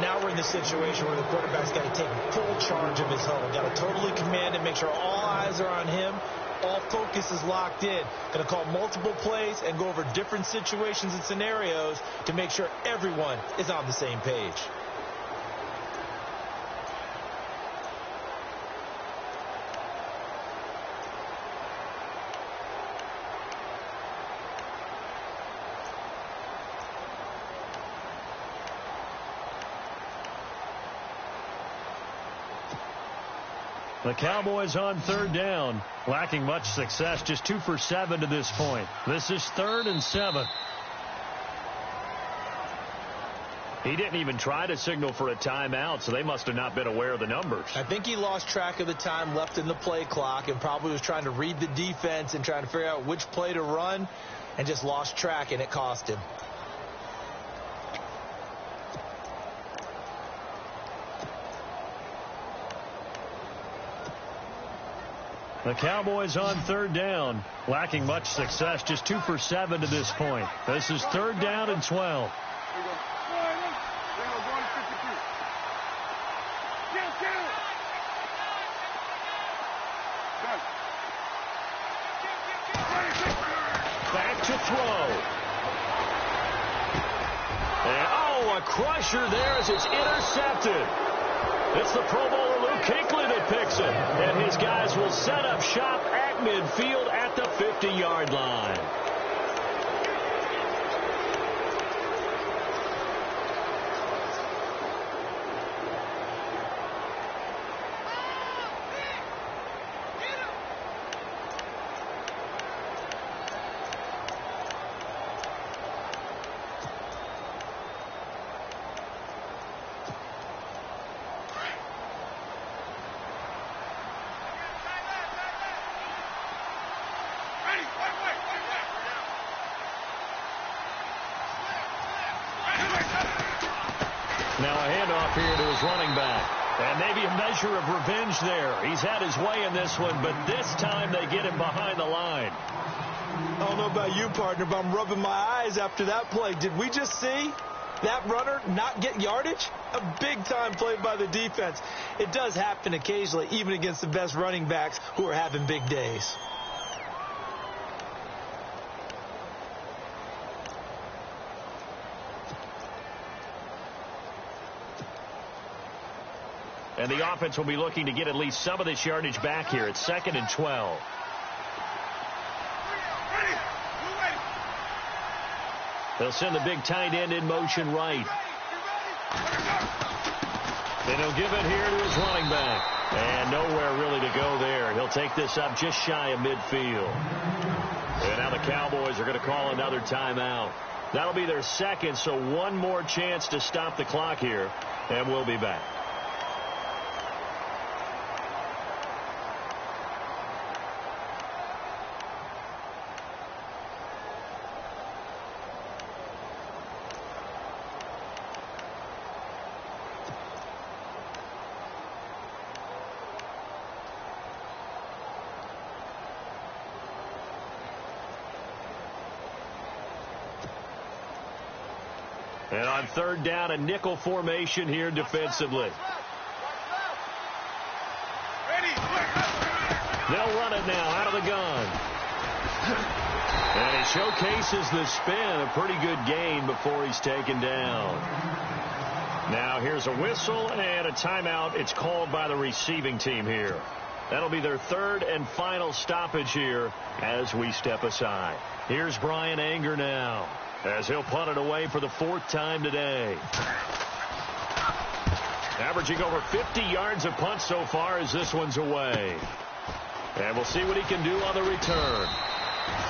Now we're in the situation where the quarterback's got to take full charge of his huddle. Got to totally command it, make sure all eyes are on him. All focus is locked in. Going to call multiple plays and go over different situations and scenarios to make sure everyone is on the same page. The Cowboys on third down, lacking much success, just 2 for 7 to this point. This is 3rd and 7. He didn't even try to signal for a timeout, so they must have not been aware of the numbers. I think he lost track of the time left in the play clock and probably was trying to read the defense and trying to figure out which play to run and just lost track, and it cost him. The Cowboys on third down, lacking much success, just 2 for 7 to this point. This is 3rd down and 12. Back to throw. And, a crusher there as it's intercepted. It's the Pro Bowler Luke Kuechly that picks it. And his guys will set up shop at midfield at the 50-yard line. handoff here to his running back. And maybe a measure of revenge there. He's had his way in this one, but this time they get him behind the line. I don't know about you, partner, but I'm rubbing my eyes after that play. Did we just see that runner not get yardage? A big-time play by the defense. It does happen occasionally, even against the best running backs who are having big days. And the offense will be looking to get at least some of this yardage back here. It's 2nd and 12. They'll send the big tight end in motion right. And he'll give it here to his running back. And nowhere really to go there. He'll take this up just shy of midfield. And now the Cowboys are going to call another timeout. That'll be their second, so one more chance to stop the clock here. And we'll be back. And on 3rd down, a nickel formation here defensively. They'll run it now out of the gun. And he showcases the spin. A pretty good gain before he's taken down. Now here's a whistle and a timeout. It's called by the receiving team here. That'll be their 3rd and final stoppage here as we step aside. Here's Brian Anger now, as he'll punt it away for the 4th time today. Averaging over 50 yards a punt so far as this one's away. And we'll see what he can do on the return.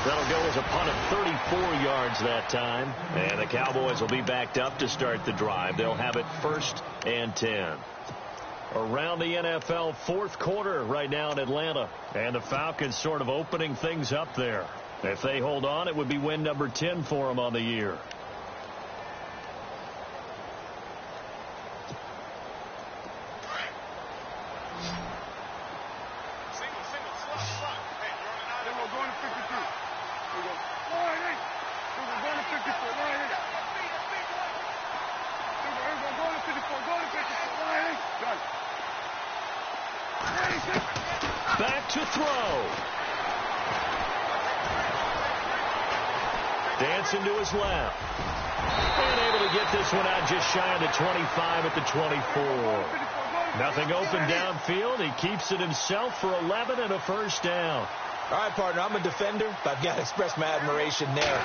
That'll go as a punt of 34 yards that time. And the Cowboys will be backed up to start the drive. They'll have it 1st and 10. Around the NFL 4th quarter right now in Atlanta. And the Falcons sort of opening things up there. If they hold on, it would be win number 10 for them on the year. Back to throw. Dancing to his left. And able to get this one out just shy of the 25 at the 24. Nothing open downfield. He keeps it himself for 11 and a 1st down. All right, partner, I'm a defender, but I've got to express my admiration there.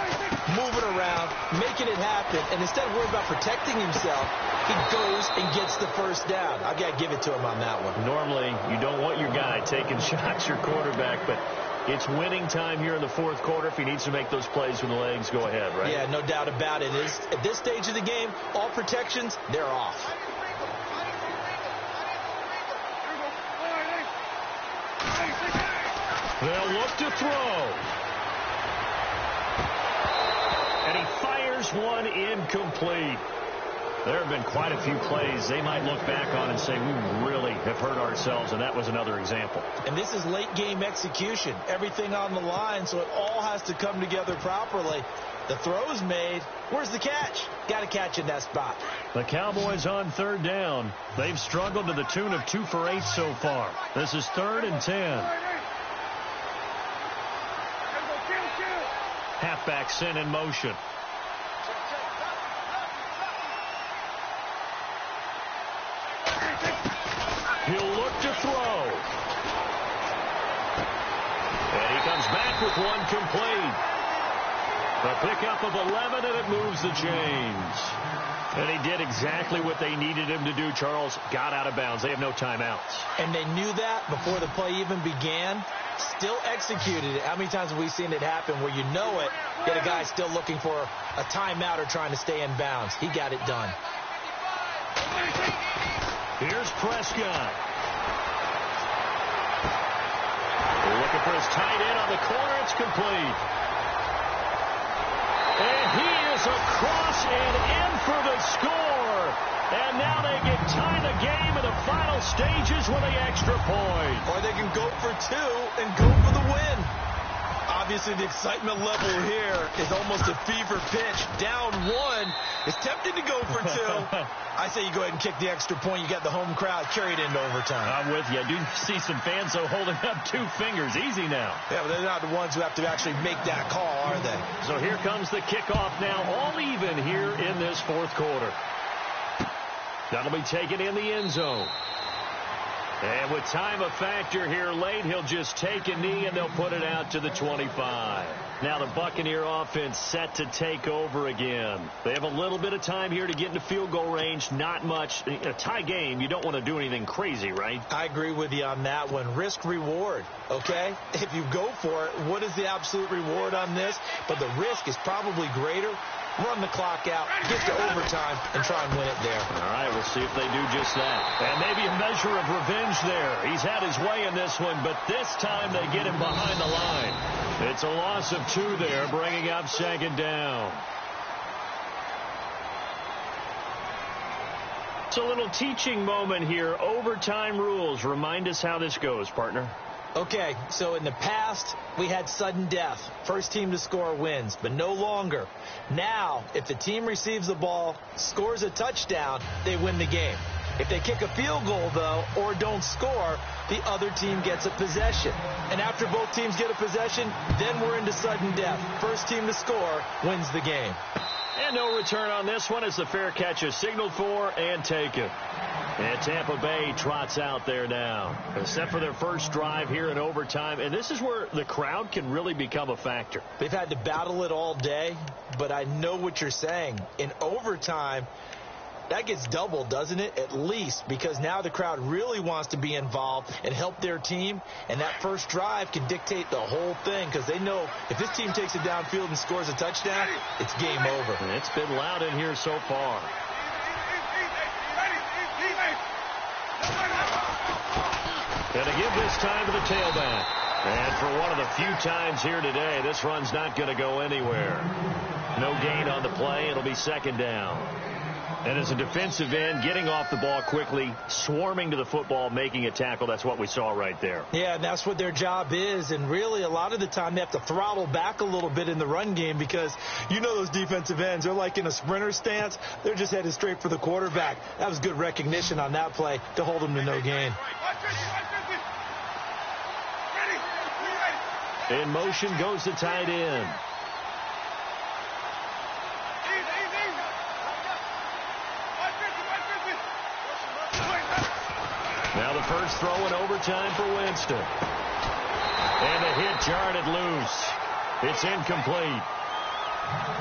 Moving around, making it happen, and instead of worrying about protecting himself, he goes and gets the 1st down. I've got to give it to him on that one. Normally, you don't want your guy taking shots, your quarterback, but it's winning time here in the 4th quarter. If he needs to make those plays with the legs, go ahead, right? Yeah, no doubt about it. At this stage of the game, all protections, they're off. They'll look to throw. And he fires one incomplete. There have been quite a few plays they might look back on and say, we really have hurt ourselves, and that was another example. And this is late-game execution. Everything on the line, so it all has to come together properly. The throw's made. Where's the catch? Got to catch in that spot. The Cowboys on 3rd down. They've struggled to the tune of 2 for 8 so far. This is 3rd and 10. Halfback sent in motion. He'll look to throw. And he comes back with one complete. The pickup of 11, and it moves the chains. And he did exactly what they needed him to do, Charles. Got out of bounds. They have no timeouts. And they knew that before the play even began. Still executed it. How many times have we seen it happen where you know it, yet a guy's still looking for a timeout or trying to stay in bounds? He got it done. Here's Prescott. They're looking for his tight end on the corner. It's complete. And he is across and in for the score. And now they can tie the game in the final stages with the extra point. Or they can go for two and go for the win. Obviously, the excitement level here is almost a fever pitch. Down one. It's tempting to go for two. I say you go ahead and kick the extra point. You got the home crowd. Carry it into overtime. I'm with you. I do see some fans, though, holding up 2 fingers. Easy now. Yeah, but they're not the ones who have to actually make that call, are they? So here comes the kickoff now, all even here in this fourth quarter. That'll be taken in the end zone. And with time a factor here late, he'll just take a knee and they'll put it out to the 25. Now the Buccaneer offense set to take over again. They have a little bit of time here to get into field goal range. Not much. A tie game, you don't want to do anything crazy, right? I agree with you on that one. Risk reward, okay? If you go for it, what is the absolute reward on this? But the risk is probably greater. Run the clock out, get to overtime, and try and win it there. All right, we'll see if they do just that. And maybe a measure of revenge there. He's had his way in this one, but this time they get him behind the line. It's a loss of 2 there, bringing up second down. It's a little teaching moment here. Overtime rules. Remind us how this goes, partner. Okay, so in the past, we had sudden death. First team to score wins, but no longer. Now, if the team receives the ball, scores a touchdown, they win the game. If they kick a field goal, though, or don't score, the other team gets a possession. And after both teams get a possession, then we're into sudden death. First team to score wins the game. And no return on this one as the fair catch is signaled for and taken. And Tampa Bay trots out there now. Except for their first drive here in overtime. And this is where the crowd can really become a factor. They've had to battle it all day, but I know what you're saying. In overtime, that gets doubled, doesn't it? At least, because now the crowd really wants to be involved and help their team. And that first drive can dictate the whole thing because they know if this team takes it downfield and scores a touchdown, it's game over. And it's been loud in here so far. And to give this time to the tailback. And for one of the few times here today, this run's not going to go anywhere. No gain on the play. It'll be second down. And as a defensive end, getting off the ball quickly, swarming to the football, making a tackle, that's what we saw right there. Yeah, and that's what their job is. And really, a lot of the time, they have to throttle back a little bit in the run game because you know those defensive ends, they're like in a sprinter stance. They're just headed straight for the quarterback. That was good recognition on that play to hold them to no gain. In motion goes the tight end. Now the first throw in overtime for Winston. And the hit jarred it loose. It's incomplete.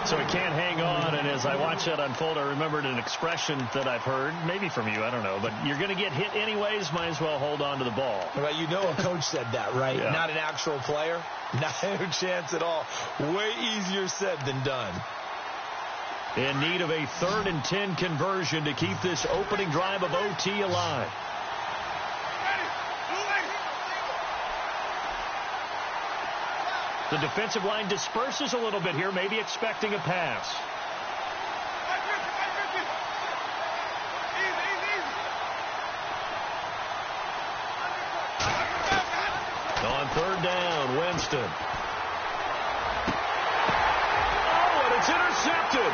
So he can't hang on, and as I watch that unfold, I remembered an expression that I've heard, maybe from you, I don't know, but you're going to get hit anyways, might as well hold on to the ball. Well, you know a coach said that, right? Yeah. Not an actual player. Not a chance at all. Way easier said than done. In need of a 3rd and 10 conversion to keep this opening drive of OT alive. The defensive line disperses a little bit here, maybe expecting a pass. On 3rd down, Winston. Oh, and it's intercepted.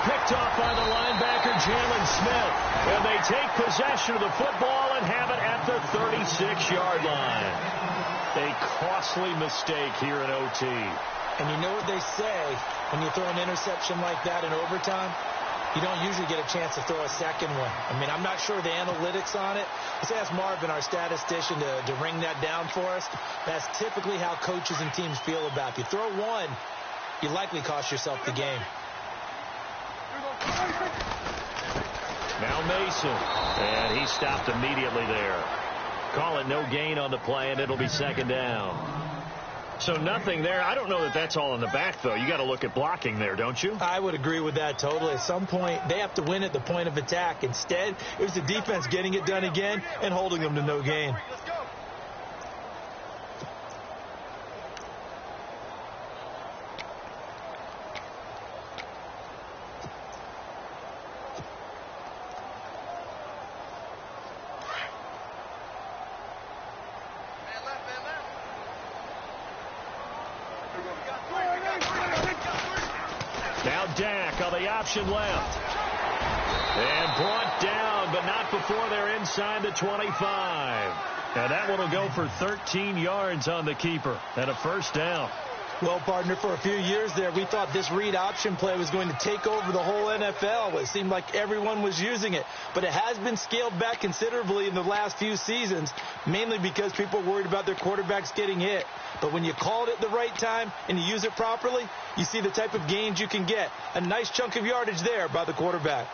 Picked off by the linebacker, Jalen Smith. And they take possession of the football and have it at the 36-yard line. A costly mistake here in OT. And you know what they say, when you throw an interception like that in overtime, you don't usually get a chance to throw a second one. I mean, I'm not sure the analytics on it. Let's ask Marvin, our statistician, to ring that down for us. That's typically how coaches and teams feel about it. If you throw one, you likely cost yourself the game. Now Mason. And he stopped immediately there. Call it no gain on the play, and it'll be second down. So nothing there. I don't know that that's all in the back, though. You got to look at blocking there, don't you? I would agree with that totally. At some point, they have to win at the point of attack. Instead, it was the defense getting it done again and holding them to no gain. Now Dak on the option left. And brought down, but not before they're inside the 25. And that one will go for 13 yards on the keeper and a first down. Well, partner, for a few years there, we thought this read option play was going to take over the whole NFL. It seemed like everyone was using it. But it has been scaled back considerably in the last few seasons, mainly because people are worried about their quarterbacks getting hit. But when you call it at the right time and you use it properly, you see the type of gains you can get. A nice chunk of yardage there by the quarterback.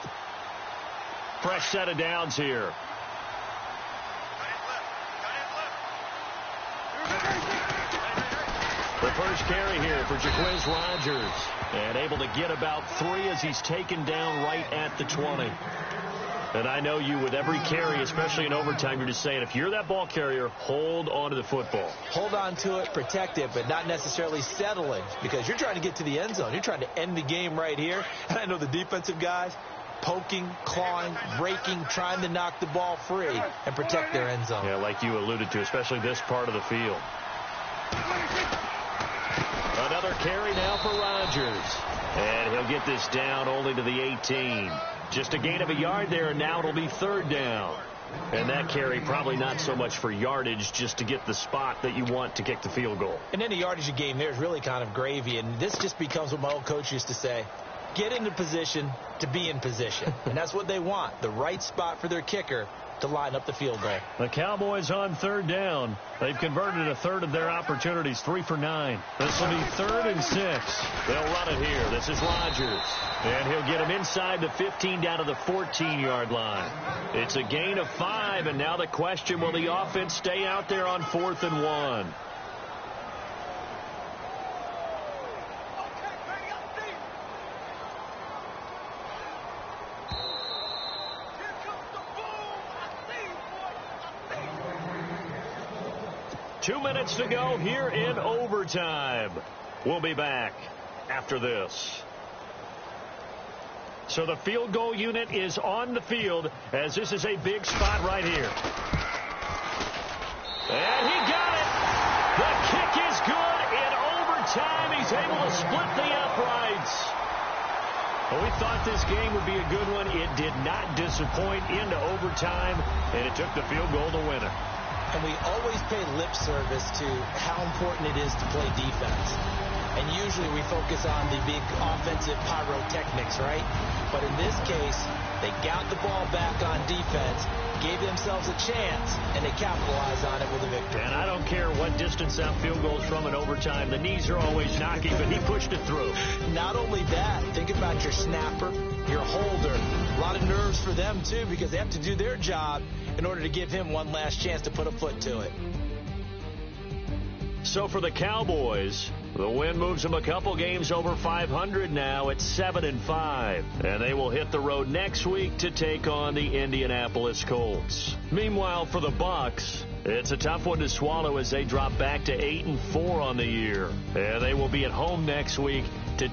Fresh set of downs here. The first carry here for Jaquiz Rodgers. And able to get about 3 as he's taken down right at the 20. And I know you, with every carry, especially in overtime, you're just saying, if you're that ball carrier, hold on to the football. Hold on to it, protect it, but not necessarily settling, because you're trying to get to the end zone. You're trying to end the game right here. And I know the defensive guys poking, clawing, breaking, trying to knock the ball free and protect their end zone. Yeah, like you alluded to, especially this part of the field. Another carry now for Rodgers. And he'll get this down only to the 18. Just a gain of a yard there, and now it'll be third down. And that carry probably not so much for yardage, just to get the spot that you want to kick the field goal. And any yardage game there is really kind of gravy, and this just becomes what my old coach used to say. Get into position to be in position. And that's what they want, the right spot for their kicker to line up the field goal. The Cowboys on third down. They've converted a third of their opportunities, 3 for 9. This will be 3rd and 6. They'll run it here. This is Rodgers. And he'll get him inside the 15 down to the 14-yard line. It's a gain of 5, and now the question, will the offense stay out there on 4th and 1? Two minutes to go here in overtime. We'll be back after this. So the field goal unit is on the field, as this is a big spot right here. And he got it. The kick is good in overtime. He's able to split the uprights. Well, we thought this game would be a good one. It did not disappoint into overtime, and it took the field goal to win it. And we always pay lip service to how important it is to play defense. And usually we focus on the big offensive pyrotechnics, right? But in this case, they got the ball back on defense, gave themselves a chance, and they capitalized on it with a victory. And I don't care what distance that field goes from in overtime. The knees are always knocking, but he pushed it through. Not only that, think about your snapper, your holder. A lot of nerves for them, too, because they have to do their job in order to give him one last chance to put a foot to it. So for the Cowboys, the win moves them a couple games over 500 now at 7-5. And they will hit the road next week to take on the Indianapolis Colts. Meanwhile, for the Bucs, it's a tough one to swallow as they drop back to 8-4 on the year. And they will be at home next week to